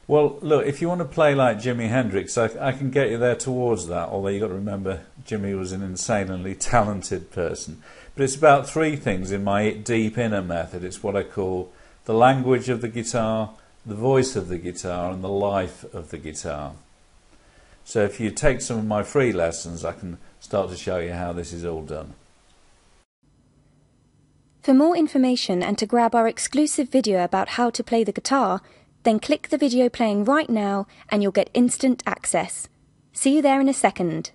Well, look, if you want to play like Jimi Hendrix, I can get you there towards that, although you've got to remember Jimi was an insanely talented person. But it's about three things in my deep inner method. It's what I call the language of the guitar, the voice of the guitar, and the life of the guitar. So if you take some of my free lessons, I can start to show you how this is all done. For more information and to grab our exclusive video about how to play the guitar, then click the video playing right now and you'll get instant access. See you there in a second.